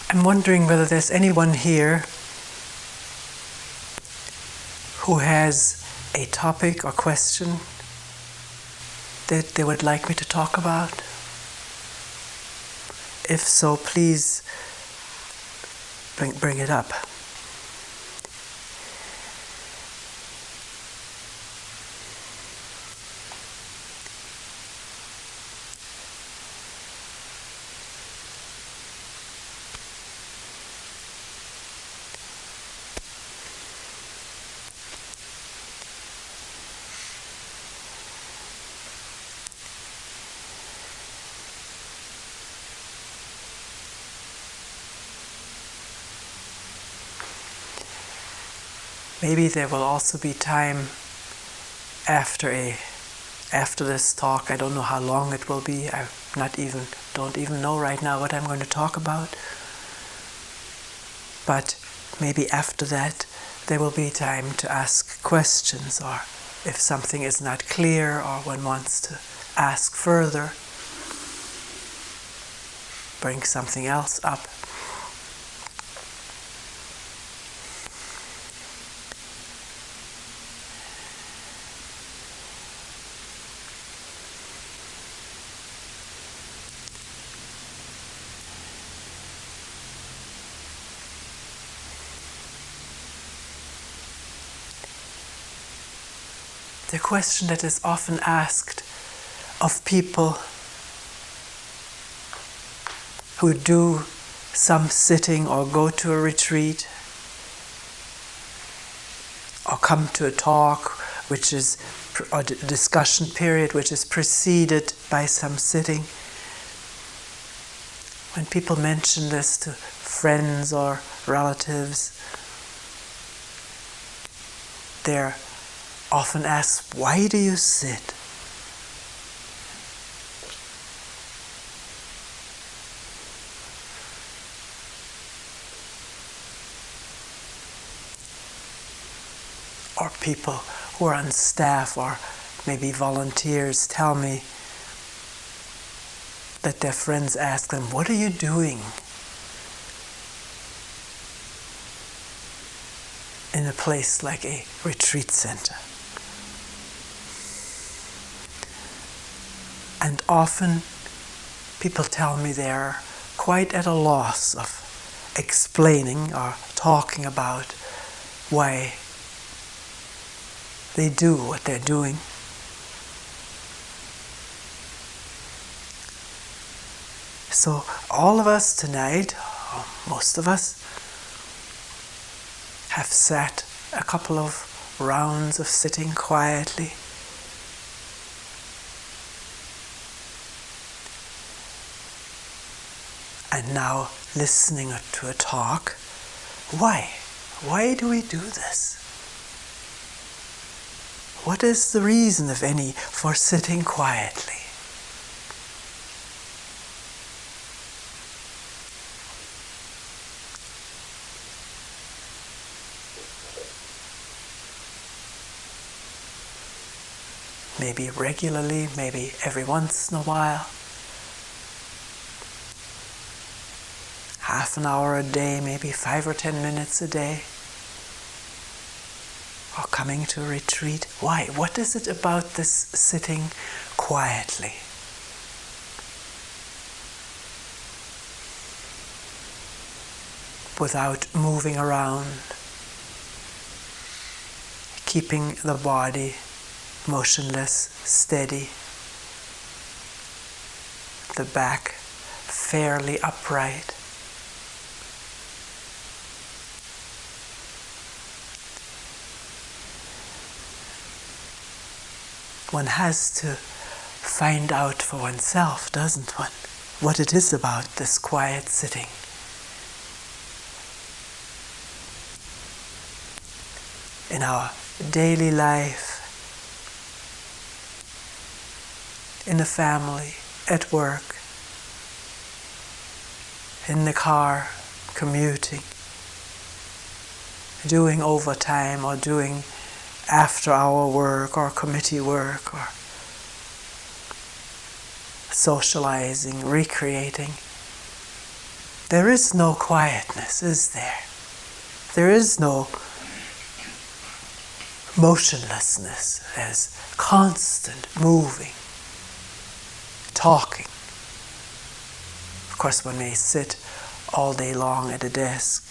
I'm wondering whether there's anyone here who has a topic or question that they would like me to talk about. If so, please bring it up. Maybe there will also be time after this talk. I don't know how long it will be. I don't even know right now what I'm going to talk about. But maybe after that there will be time to ask questions, or if something is not clear or one wants to ask further, bring something else up. The question that is often asked of people who do some sitting or go to a retreat or come to a talk or discussion period which is preceded by some sitting. When people mention this to friends or relatives, they're often asked, why do you sit? Or people who are on staff or maybe volunteers tell me that their friends ask them, what are you doing in a place like a retreat center? And often people tell me they're quite at a loss of explaining or talking about why they do what they're doing. So all of us tonight, or most of us, have sat a couple of rounds of sitting quietly. And now listening to a talk. Why? Why do we do this? What is the reason, if any, for sitting quietly? Maybe regularly, maybe every once in a while. Half an hour a day, maybe 5 or 10 minutes a day. Or coming to a retreat. Why? What is it about this sitting quietly? Without moving around. Keeping the body motionless, steady. The back fairly upright. One has to find out for oneself, doesn't one, what it is about this quiet sitting. In our daily life, in the family, at work, in the car, commuting, doing overtime or doing after-hour work or committee work or socializing, recreating. There is no quietness, is there? There is no motionlessness. There's constant moving, talking. Of course, one may sit all day long at a desk,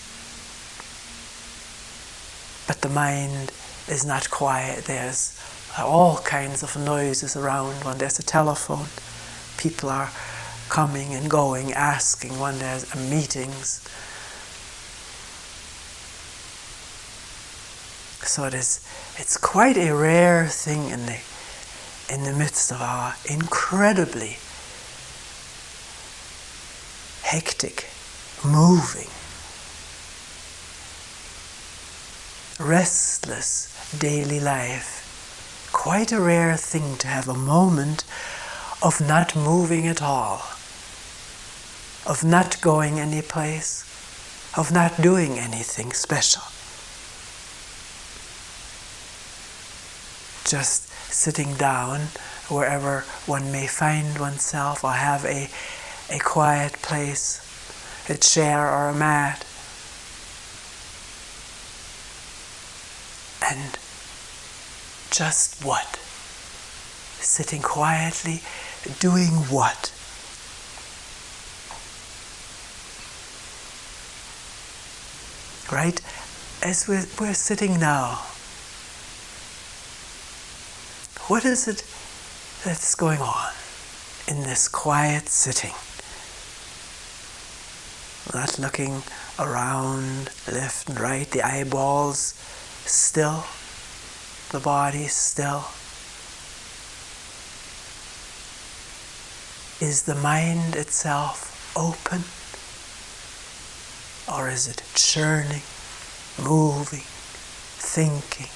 but the mind is not quiet. There's all kinds of noises around. When there's a telephone, people are coming and going, asking. When there's meetings. So it's quite a rare thing in the midst of our incredibly hectic, moving, restless daily life. Quite a rare thing to have a moment of not moving at all, of not going any place, of not doing anything special. Just sitting down wherever one may find oneself, or have a quiet place, a chair or a mat, and just what? Sitting quietly, doing what? Right? As we're sitting now, what is it that's going on in this quiet sitting? Not looking around left and right, the eyeballs still, the body still. Is the mind itself open? Or is it churning, moving, thinking,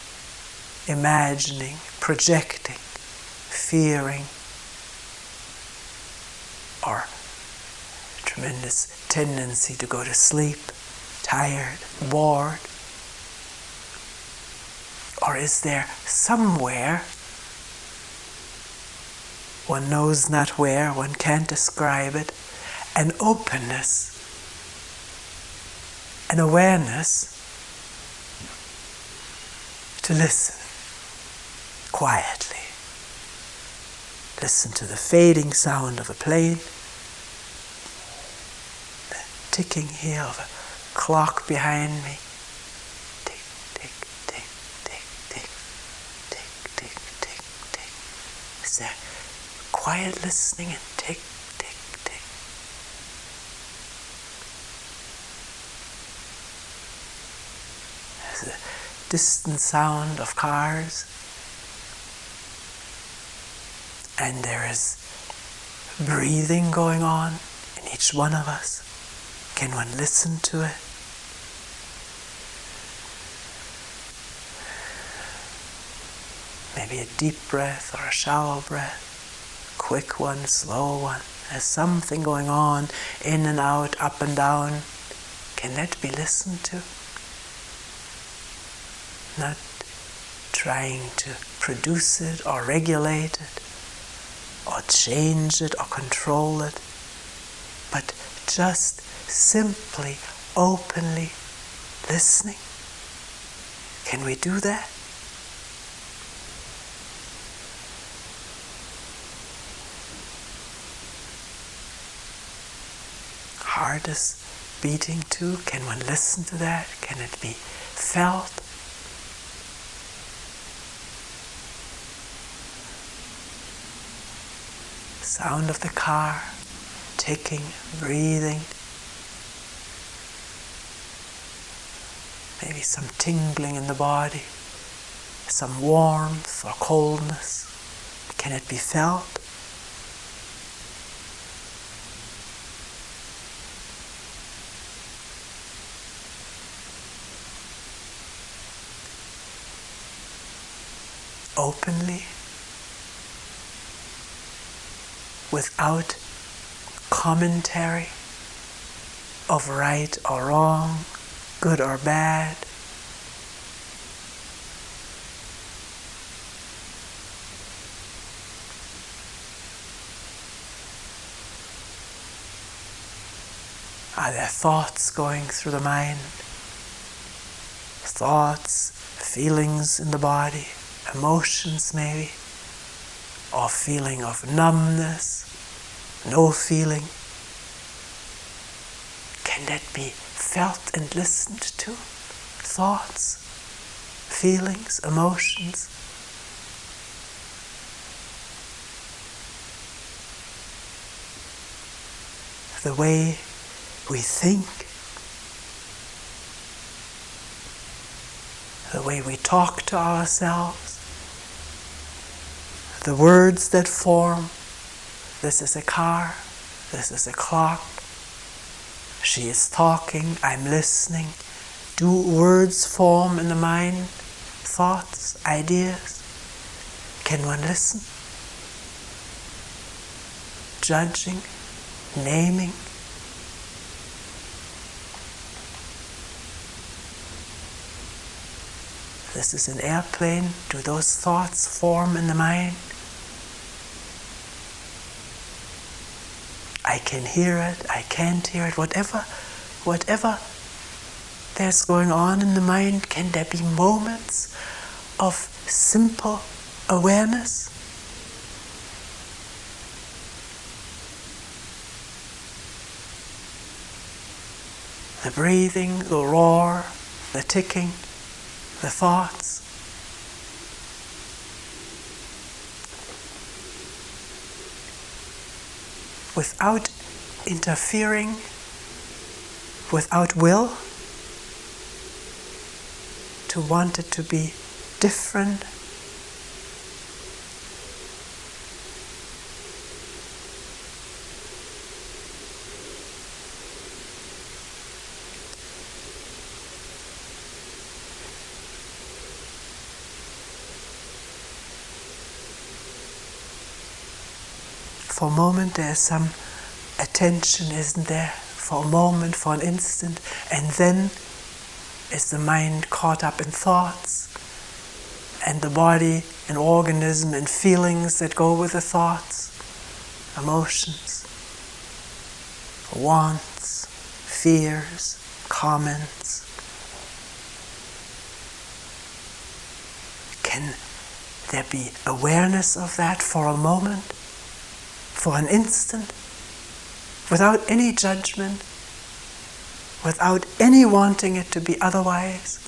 imagining, projecting, fearing, or a tremendous tendency to go to sleep, tired, bored? Or is there somewhere, one knows not where, one can't describe it, an openness, an awareness to listen quietly. Listen to the fading sound of a plane, the ticking here of a clock behind me. Tick, tick, tick, tick, tick, tick, tick, tick, tick. Is there quiet listening and tick, tick, tick? There's a distant sound of cars. And there is breathing going on in each one of us. Can one listen to it? Maybe a deep breath or a shallow breath, quick one, slow one. There's something going on, in and out, up and down. Can that be listened to? Not trying to produce it or regulate it, or change it or control it, but just simply, openly listening. Can we do that? Heart is beating too. Can one listen to that? Can it be felt? Sound of the car, ticking, breathing. Maybe some tingling in the body, some warmth or coldness. Can it be felt? Openly, without commentary of right or wrong, good or bad. Are there thoughts going through the mind? Thoughts, feelings in the body, emotions maybe, or feeling of numbness, no feeling. Can that be felt and listened to? Thoughts, feelings, emotions. The way we think, the way we talk to ourselves, the words that form. This is a car, this is a clock, she is talking, I'm listening. Do words form in the mind? Thoughts, ideas? Can one listen? Judging, naming. This is an airplane. Do those thoughts form in the mind? I can hear it, I can't hear it, whatever there's going on in the mind, can there be moments of simple awareness? The breathing, the roar, the ticking, the thoughts. Without interfering, without will, to want it to be different. For a moment there's some attention, isn't there? For a moment, for an instant, and then is the mind caught up in thoughts, and the body, an organism, and feelings that go with the thoughts, emotions, wants, fears, comments. Can there be awareness of that for a moment, for an instant, without any judgment, without any wanting it to be otherwise?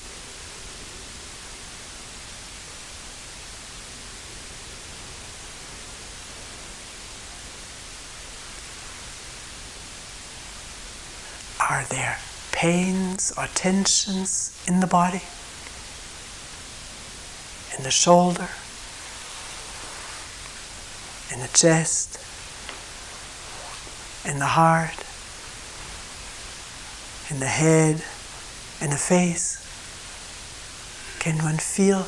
Are there pains or tensions in the body? In the shoulder? In the chest? In the heart? In the head? In the face? Can one feel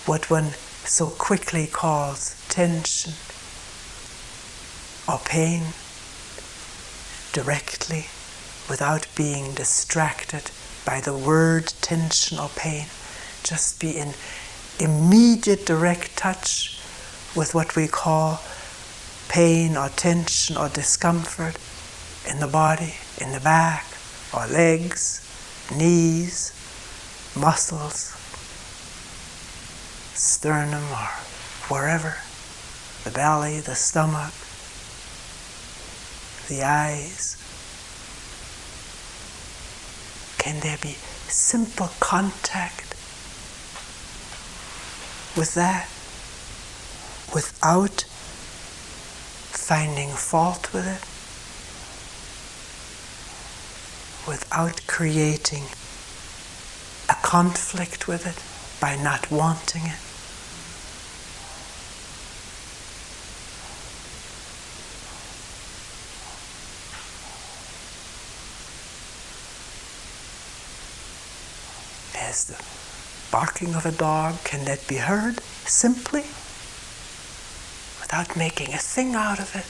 what one so quickly calls tension or pain directly, without being distracted by the word tension or pain? Just be in immediate direct touch with what we call pain or tension or discomfort in the body, in the back, or legs, knees, muscles, sternum, or wherever, the belly, the stomach, the eyes. Can there be simple contact with that without finding fault with it, without creating a conflict with it by not wanting it? There's the barking of a dog. Can that be heard simply, without making a thing out of it?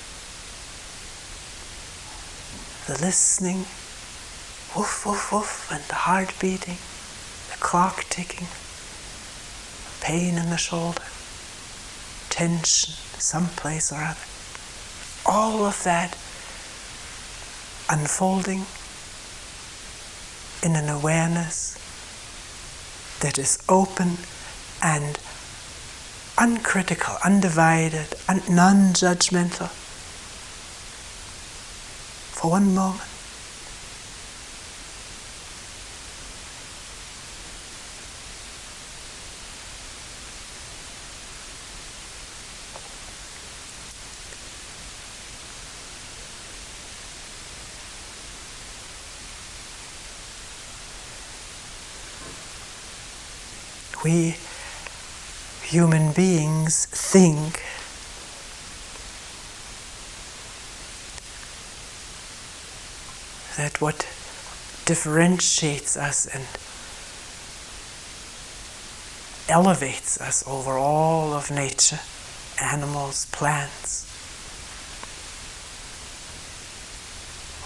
The listening, woof, woof, woof, and the heart beating, the clock ticking, pain in the shoulder, tension someplace or other. All of that unfolding in an awareness that is open and uncritical, undivided, non-judgmental. For one moment. We human beings think that what differentiates us and elevates us over all of nature, animals, plants,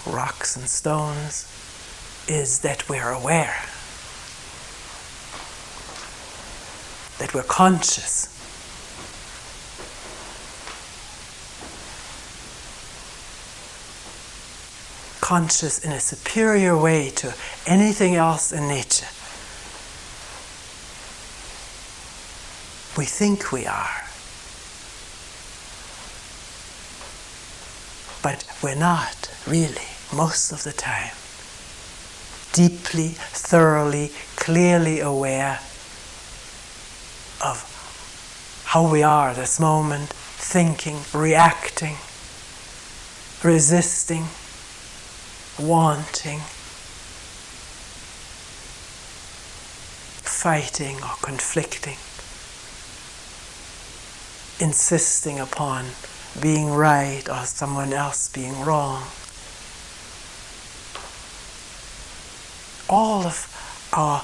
rocks and stones, is that we're aware, that we're conscious. Conscious in a superior way to anything else in nature. We think we are. But we're not, really, most of the time. Deeply, thoroughly, clearly aware of how we are this moment, thinking, reacting, resisting, wanting, fighting or conflicting, insisting upon being right or someone else being wrong. All of our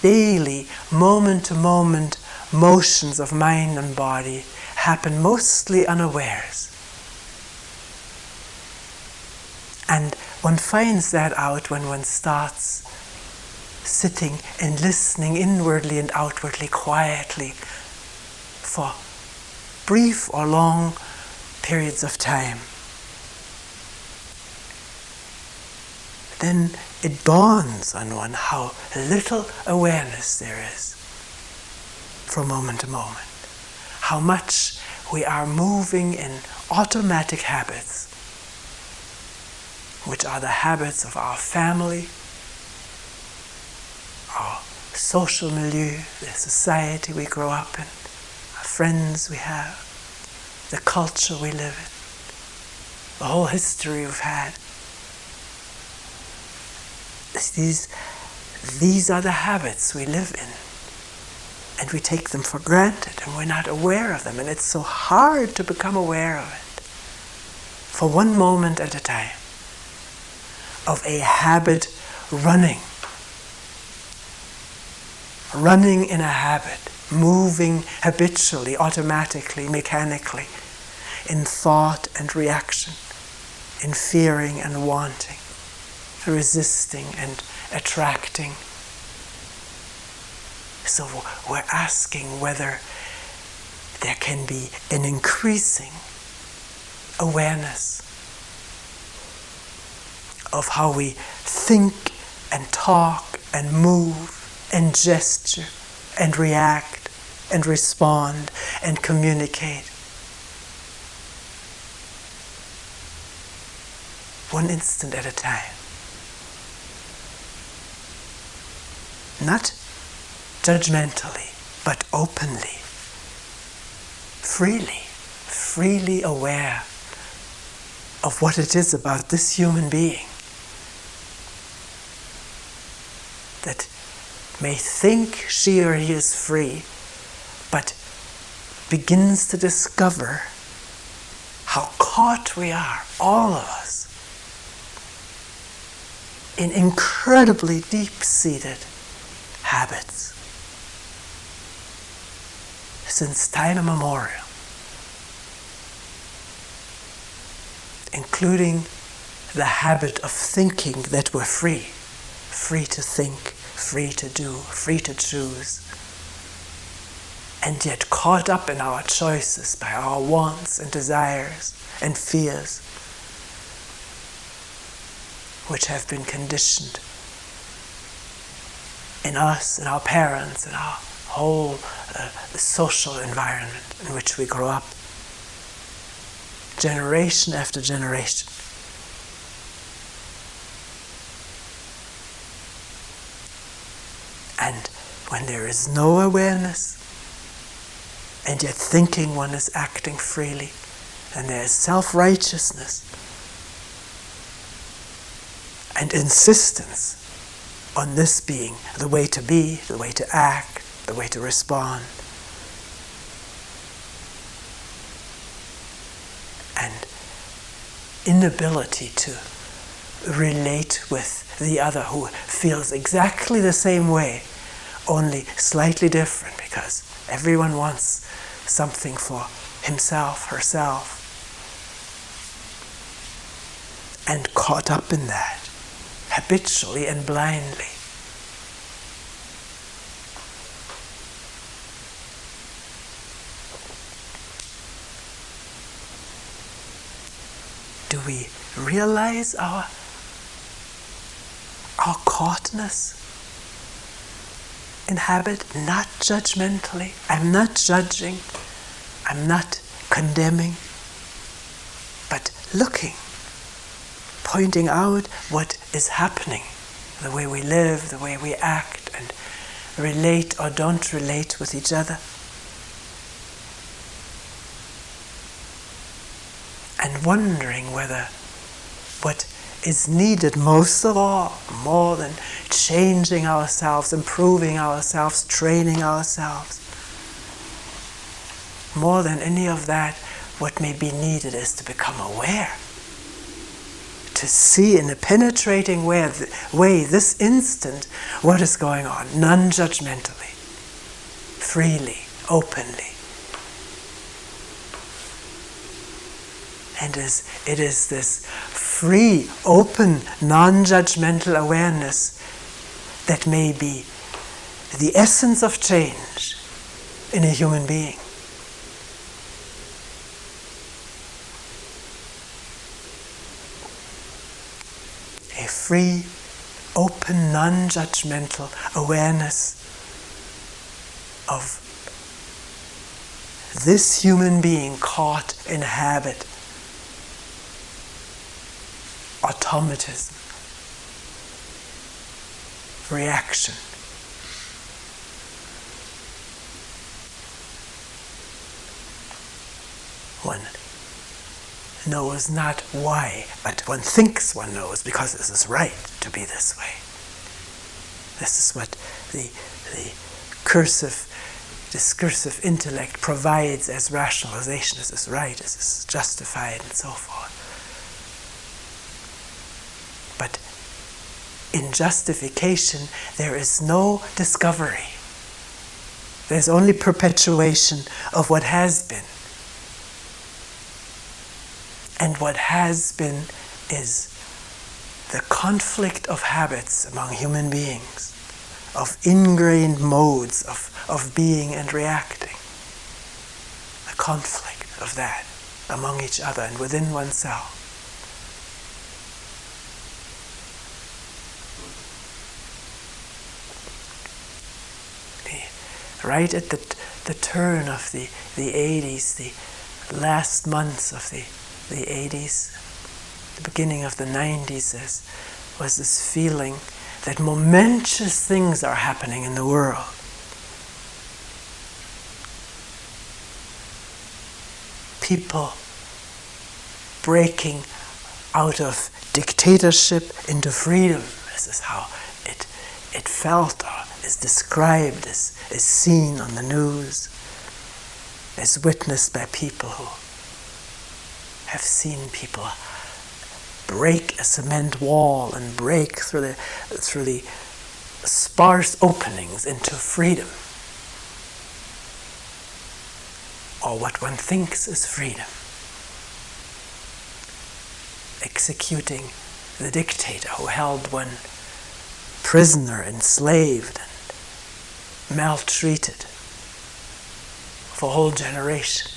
daily, moment-to-moment motions of mind and body happen mostly unawares. And one finds that out when one starts sitting and listening inwardly and outwardly, quietly, for brief or long periods of time. Then it dawns on one how little awareness there is from moment to moment. How much we are moving in automatic habits, which are the habits of our family, our social milieu, the society we grow up in, our friends we have, the culture we live in, the whole history we've had. These are the habits we live in, and we take them for granted, and we're not aware of them, and it's so hard to become aware of it for one moment at a time, of a habit running in a habit, moving habitually, automatically, mechanically, in thought and reaction, in fearing and wanting, resisting and attracting. So we're asking whether there can be an increasing awareness of how we think and talk and move and gesture and react and respond and communicate. One instant at a time. Not judgmentally, but openly, freely aware of what it is about this human being that may think she or he is free, but begins to discover how caught we are, all of us, in incredibly deep-seated habits since time immemorial, including the habit of thinking that we're free to think, free to do, free to choose, and yet caught up in our choices by our wants and desires and fears. which have been conditioned in us, in our parents, in our whole social environment in which we grow up, generation after generation. And when there is no awareness, and yet thinking one is acting freely, and there is self-righteousness and insistence on this being the way to be, the way to act, the way to respond, and inability to relate with the other who feels exactly the same way, only slightly different, because everyone wants something for himself, herself, and caught up in that habitually and blindly. Do we realize our caughtness in habit? Not judgmentally. I'm not judging. I'm not condemning. But looking, pointing out what is happening, the way we live, the way we act, and relate or don't relate with each other. And wondering whether what is needed most of all, more than changing ourselves, improving ourselves, training ourselves, more than any of that, what may be needed is to become aware, to see in a penetrating way this instant what is going on, non-judgmentally, freely, openly. And it is this free, open, non-judgmental awareness that may be the essence of change in a human being. A free, open, non-judgmental awareness of this human being caught in habit, automatism, reaction. One knows not why, but one thinks one knows because this is right to be this way. This is what the discursive intellect provides as rationalization. This is right, this is justified, and so forth. But in justification, there is no discovery. There's only perpetuation of what has been. And what has been is the conflict of habits among human beings, of ingrained modes of being and reacting. The conflict of that among each other and within oneself. Right at the turn of the 80s, the last months of the 80s, the beginning of the 90s, was this feeling that momentous things are happening in the world. People breaking out of dictatorship into freedom. This is how it felt, or is described, is seen on the news, is witnessed by people who have seen people break a cement wall and break through the sparse openings into freedom, or what one thinks is freedom, executing the dictator who held one prisoner, enslaved and maltreated for a whole generation.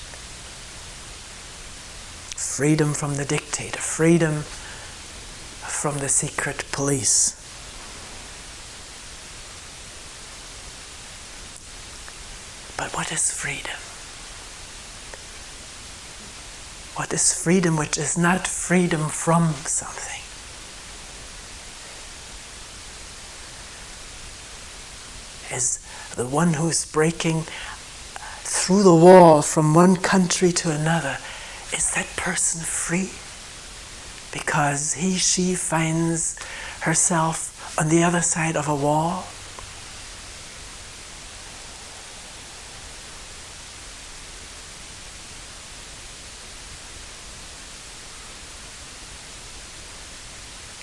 Freedom from the dictator, freedom from the secret police. But what is freedom? What is freedom which is not freedom from something? Is the one who's breaking through the wall from one country to another, is that person free? Because he, she finds herself on the other side of a wall?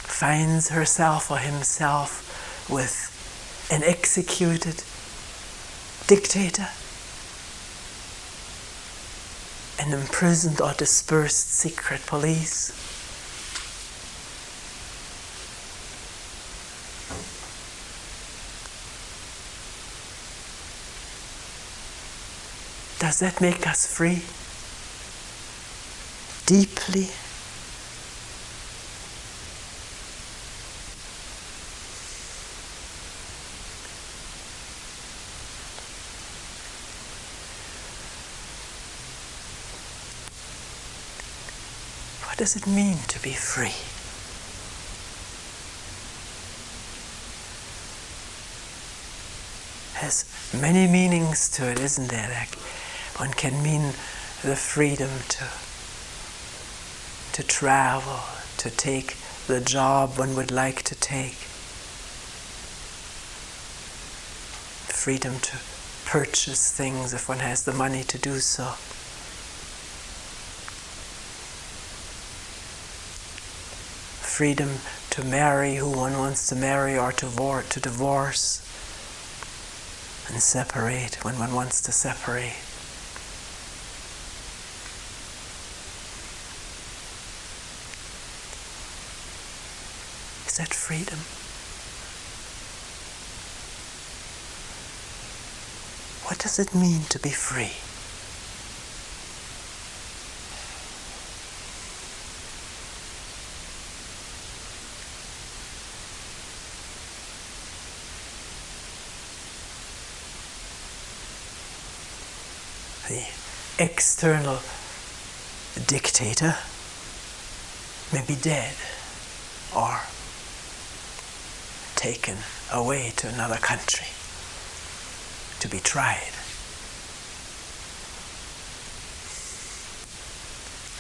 Finds herself or himself with an executed dictator, an imprisoned or dispersed secret police. Does that make us free? Deeply? What does it mean to be free? Has many meanings to it, isn't there? Like one can mean the freedom to travel, to take the job one would like to take. Freedom to purchase things if one has the money to do so. Freedom to marry who one wants to marry, or to divorce and separate when one wants to separate. Is that freedom? What does it mean to be free? The external dictator may be dead or taken away to another country to be tried.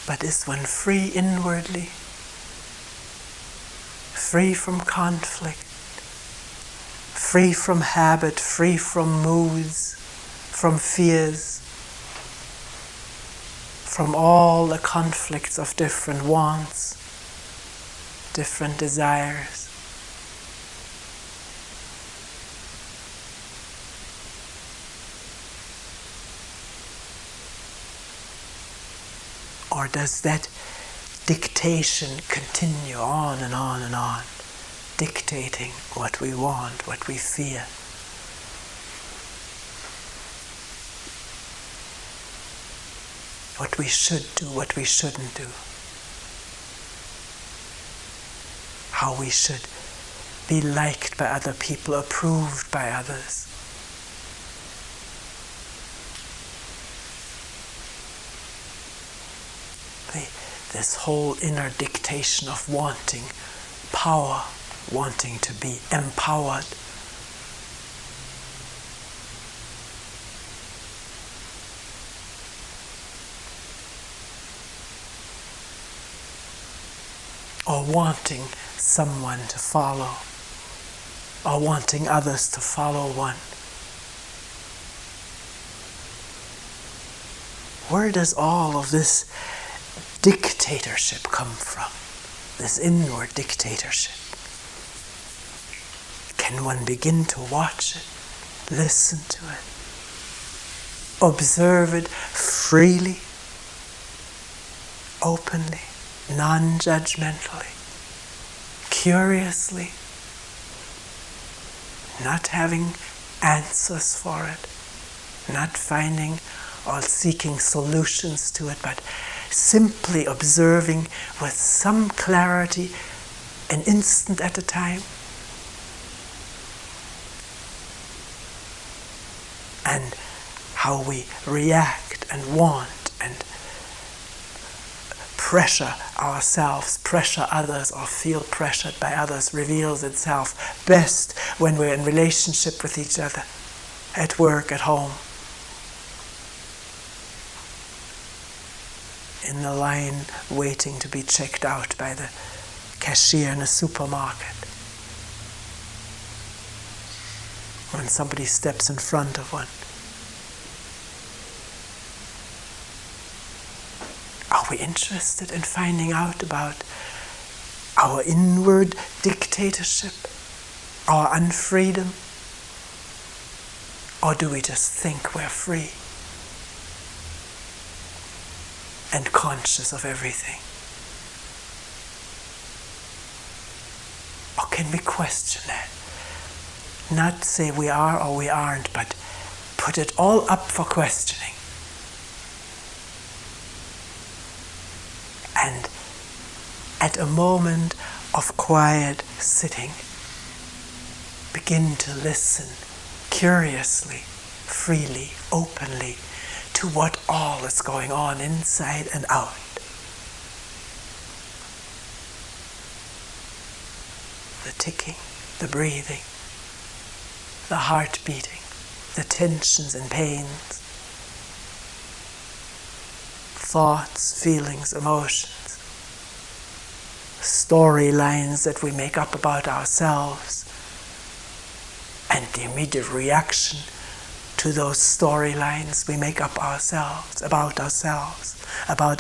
But is one free inwardly? Free from conflict, free from habit, free from moods, from fears, from all the conflicts of different wants, different desires. Or does that dictation continue on and on and on, dictating what we want, what we fear? What we should do, what we shouldn't do. How we should be liked by other people, approved by others. This whole inner dictation of wanting power, wanting to be empowered. Or wanting someone to follow, or wanting others to follow one. Where does all of this dictatorship come from? This inward dictatorship. Can one begin to watch it, listen to it, observe it freely, openly, non-judgmentally, curiously, not having answers for it, not finding or seeking solutions to it, but simply observing with some clarity an instant at a time. And how we react and want and pressure ourselves, pressure others, or feel pressured by others reveals itself best when we're in relationship with each other, at work, at home, in the line waiting to be checked out by the cashier in a supermarket, when somebody steps in front of one. Are we interested in finding out about our inward dictatorship, our unfreedom? Or do we just think we're free and conscious of everything? Or can we question that? Not say we are or we aren't, but put it all up for questioning. And at a moment of quiet sitting, begin to listen curiously, freely, openly to what all is going on inside and out. The ticking, the breathing, the heart beating, the tensions and pains, thoughts, feelings, emotions, storylines that we make up about ourselves, and the immediate reaction to those storylines we make up ourselves, about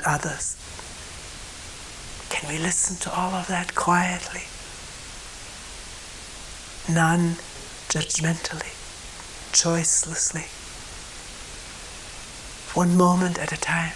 others. Can we listen to all of that quietly, non-judgmentally, choicelessly, one moment at a time?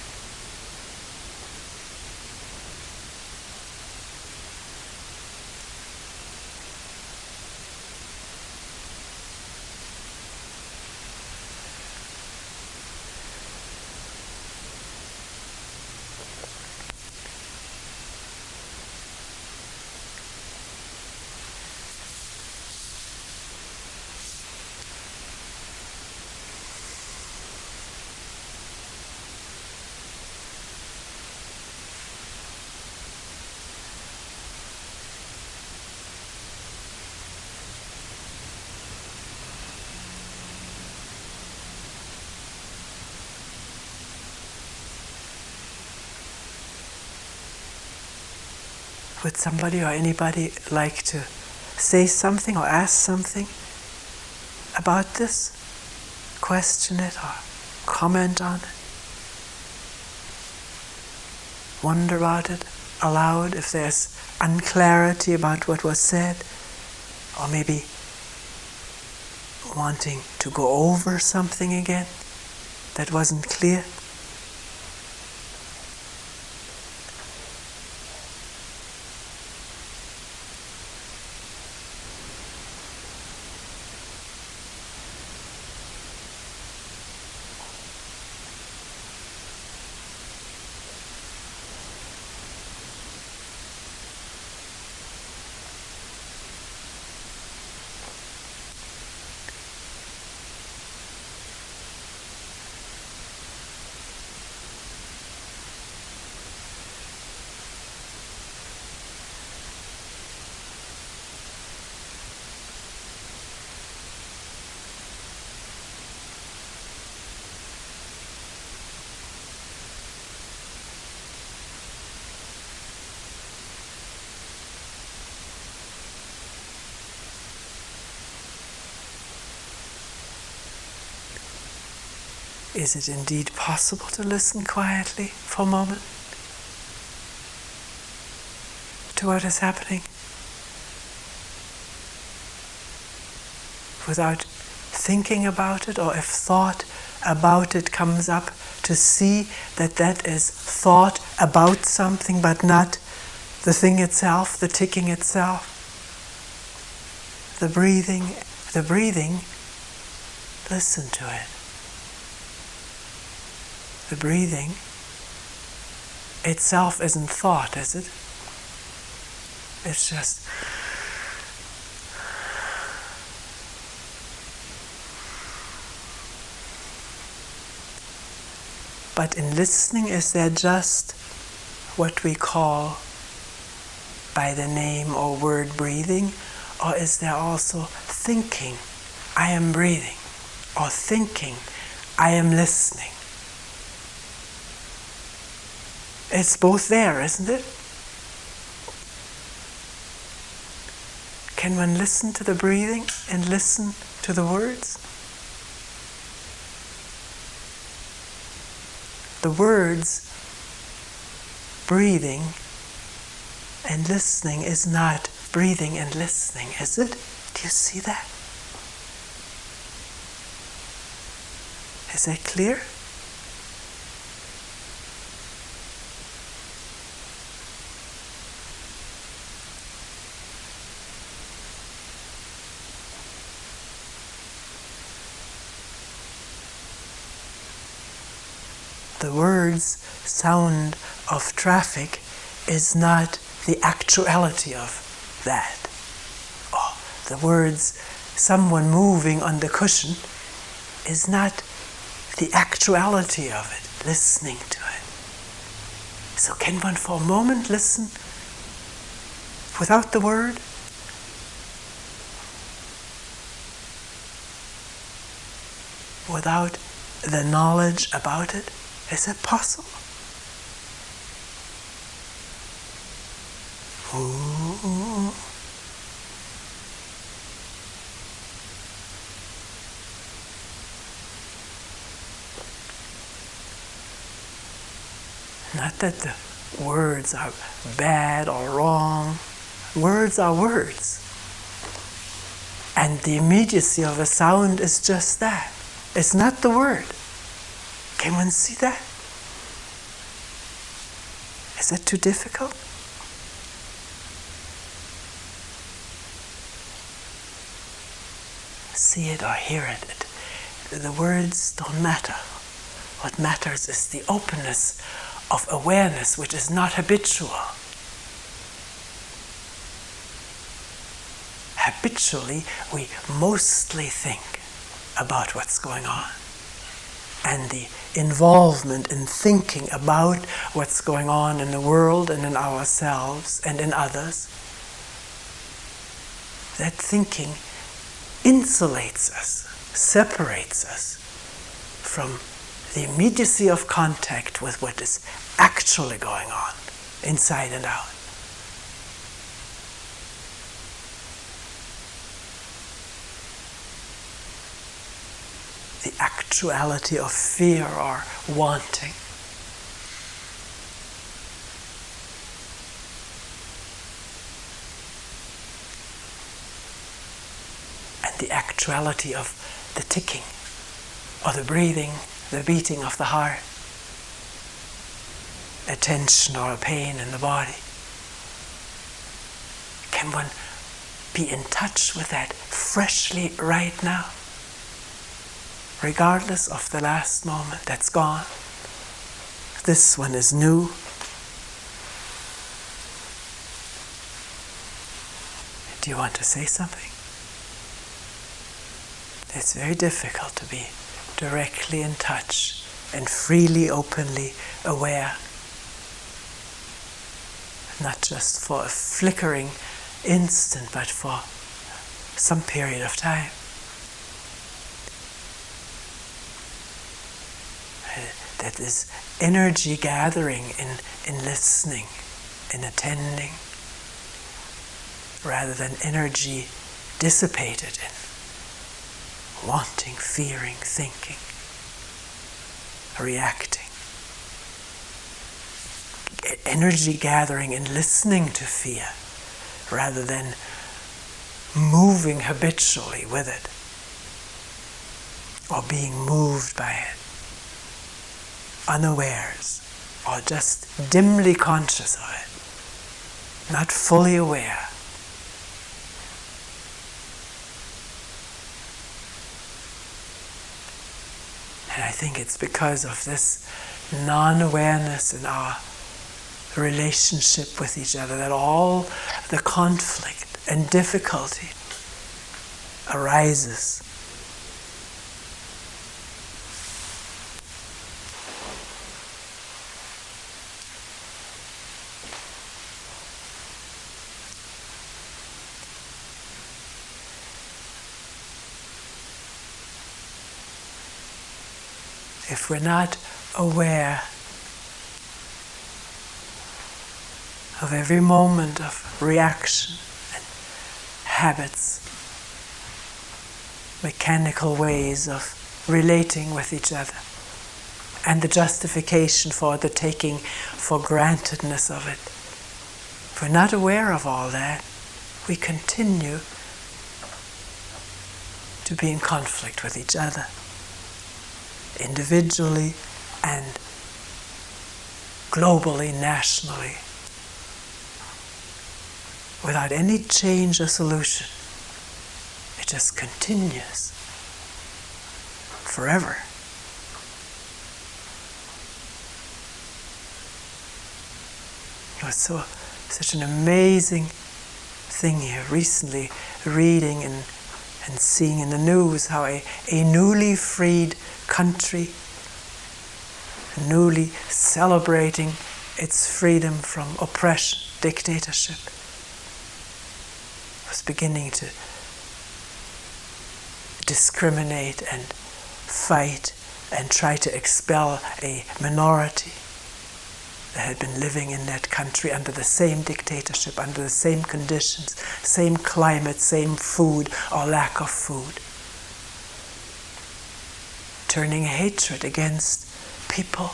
Would somebody or anybody like to say something or ask something about this? Question it or comment on it? Wonder about it aloud if there's unclarity about what was said, or maybe wanting to go over something again that wasn't clear. Is it indeed possible to listen quietly for a moment to what is happening without thinking about it, or if thought about it comes up, to see that that is thought about something but not the thing itself, the ticking itself, the breathing, listen to it. The breathing itself isn't thought, is it? It's just but in listening, is there just what we call by the name or word breathing, or is there also thinking, I am breathing, or thinking, I am listening? It's both there, isn't it? Can one listen to the breathing and listen to the words? The words, breathing and listening is not breathing and listening, is it? Do you see that? Is that clear? The words, sound of traffic is not the actuality of that. Oh, the words, someone moving on the cushion is not the actuality of it, listening to it. So can one for a moment listen without the word? Without the knowledge about it? Is it possible? Ooh. Not that the words are bad or wrong. Words are words. And the immediacy of a sound is just that. It's not the word. Can one see that? Is that too difficult? See it or hear it. The words don't matter. What matters is the openness of awareness, which is not habitual. Habitually, we mostly think about what's going on. And the involvement in thinking about what's going on in the world and in ourselves and in others, that thinking insulates us, separates us from the immediacy of contact with what is actually going on, inside and out. The actuality of fear or wanting. And the actuality of the ticking, or the breathing, the beating of the heart, a tension or a pain in the body. Can one be in touch with that freshly right now? Regardless of the last moment that's gone. This one is new. Do you want to say something? It's very difficult to be directly in touch and freely, openly aware. Not just for a flickering instant, but for some period of time. That is energy gathering in listening, in attending, rather than energy dissipated in wanting, fearing, thinking, reacting. Energy gathering in listening to fear, rather than moving habitually with it, or being moved by it. Unawares, or just dimly conscious of it, not fully aware. And I think it's because of this non-awareness in our relationship with each other, that all the conflict and difficulty arises. If we're not aware of every moment of reaction and habits, mechanical ways of relating with each other, and the justification for the taking for grantedness of it, if we're not aware of all that, we continue to be in conflict with each other, individually and globally, nationally, without any change or solution. It just continues forever. It was such an amazing thing here recently, reading and seeing in the news how a newly freed country, newly celebrating its freedom from oppression, dictatorship, was beginning to discriminate and fight and try to expel a minority that had been living in that country under the same dictatorship, under the same conditions, same climate, same food or lack of food. Turning hatred against people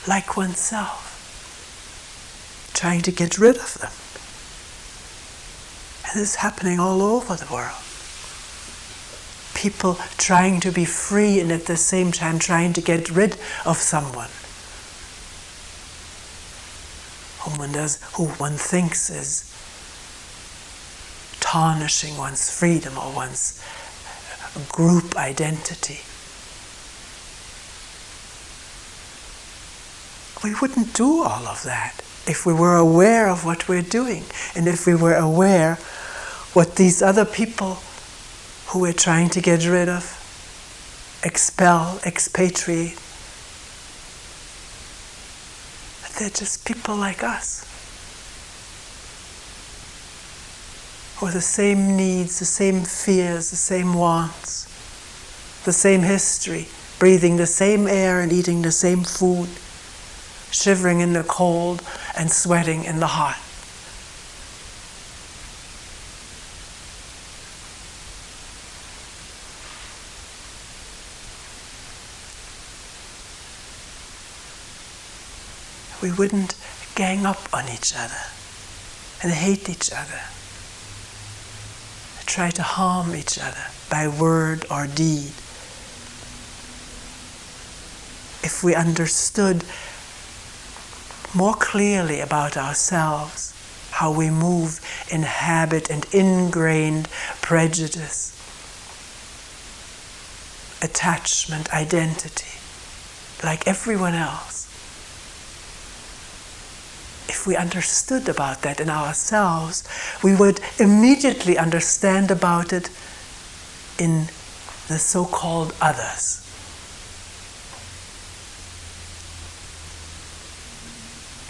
like oneself, trying to get rid of them. And this is happening all over the world. People trying to be free and at the same time trying to get rid of someone who one thinks is tarnishing one's freedom or one's group identity. We wouldn't do all of that if we were aware of what we're doing, and if we were aware what these other people who we're trying to get rid of, expel, expatriate, that they're just people like us, with the same needs, the same fears, the same wants, the same history, breathing the same air and eating the same food, shivering in the cold and sweating in the hot. We wouldn't gang up on each other and hate each other, try to harm each other by word or deed. If we understood more clearly about ourselves, how we move in habit and ingrained prejudice, attachment, identity, like everyone else. If we understood about that in ourselves, we would immediately understand about it in the so-called others.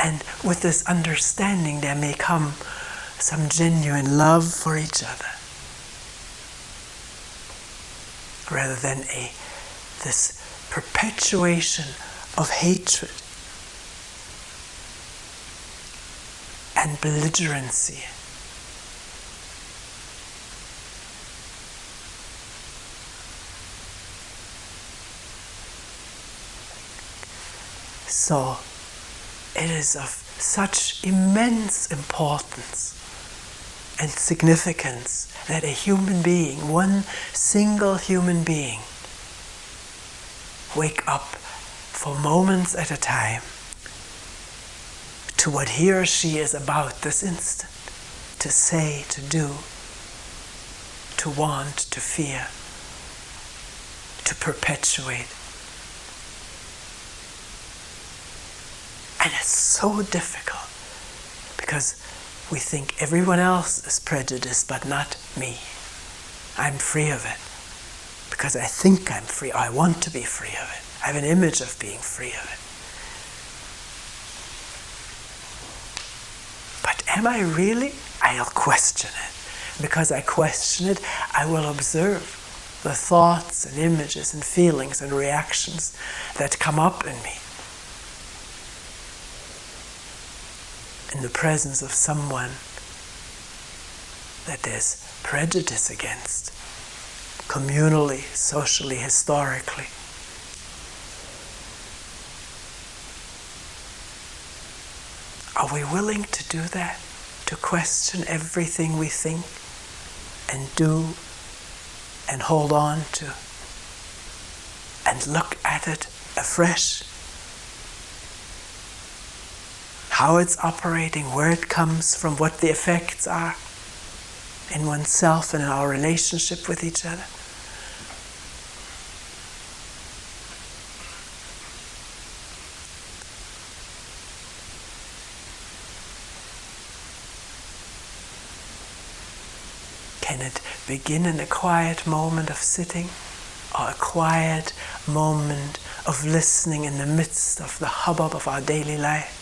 And with this understanding, there may come some genuine love for each other, rather than this perpetuation of hatred and belligerency. So, it is of such immense importance and significance that a human being, one single human being, wake up for moments at a time to what he or she is about this instant, to say, to do, to want, to fear, to perpetuate. And it's so difficult because we think everyone else is prejudiced but not me. I'm free of it because I think I'm free. I want to be free of it. I have an image of being free of it. But am I really? I'll question it. Because I question it, I will observe the thoughts and images and feelings and reactions that come up in me in the presence of someone that there's prejudice against, communally, socially, historically. Are we willing to do that? To question everything we think and do and hold on to and look at it afresh? How it's operating, where it comes from, what the effects are in oneself and in our relationship with each other. Can it begin in a quiet moment of sitting, or a quiet moment of listening in the midst of the hubbub of our daily life?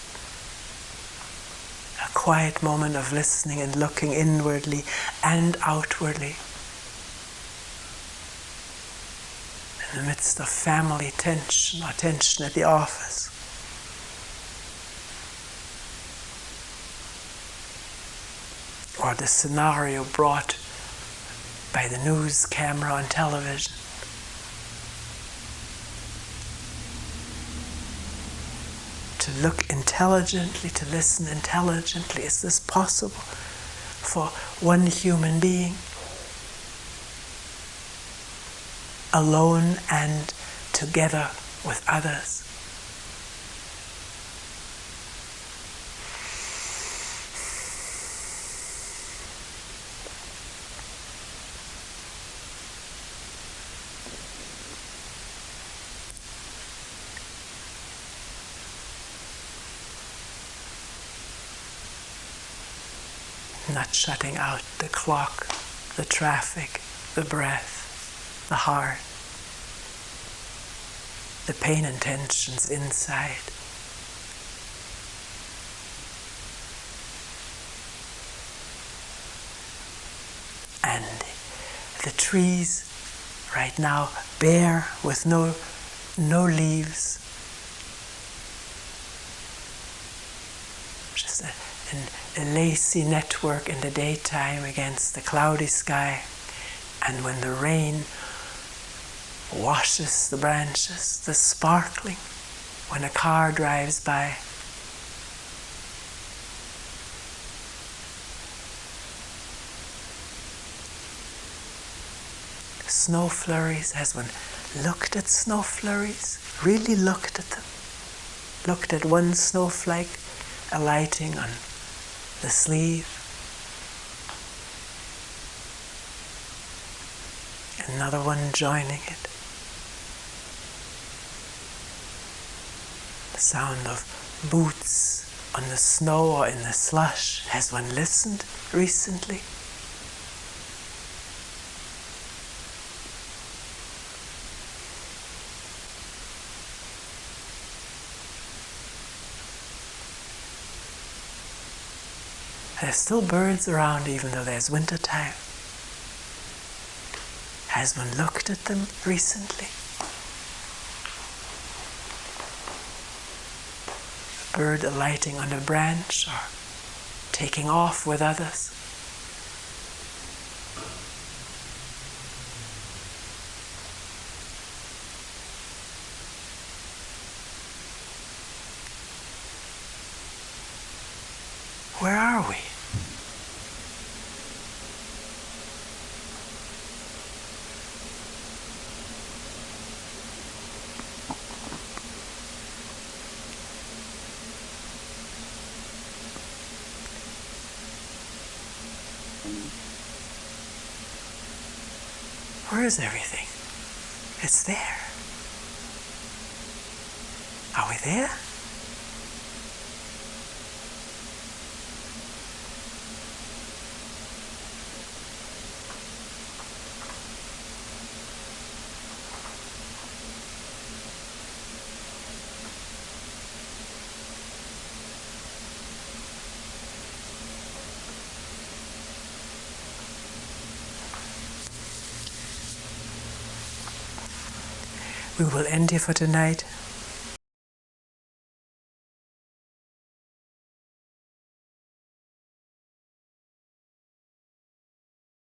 A quiet moment of listening and looking inwardly and outwardly. In the midst of family tension or tension at the office. Or the scenario brought by the news camera on television. To look intelligently, to listen intelligently. Is this possible for one human being? Alone and together with others. Not shutting out the clock, the traffic, the breath, the heart, the pain and tensions inside. And the trees right now bare with no leaves. Just a lacy network in the daytime against the cloudy sky, and when the rain washes the branches, the sparkling when a car drives by. Snow flurries, as one looked at snow flurries, really looked at them, looked at one snowflake alighting on the sleeve, another one joining it. The sound of boots on the snow or in the slush. Has one listened recently? There's still birds around even though there's winter time. Has one looked at them recently? A bird alighting on a branch or taking off with others. Where are we? Where is everything? It's there. Are we there? we will end here for tonight.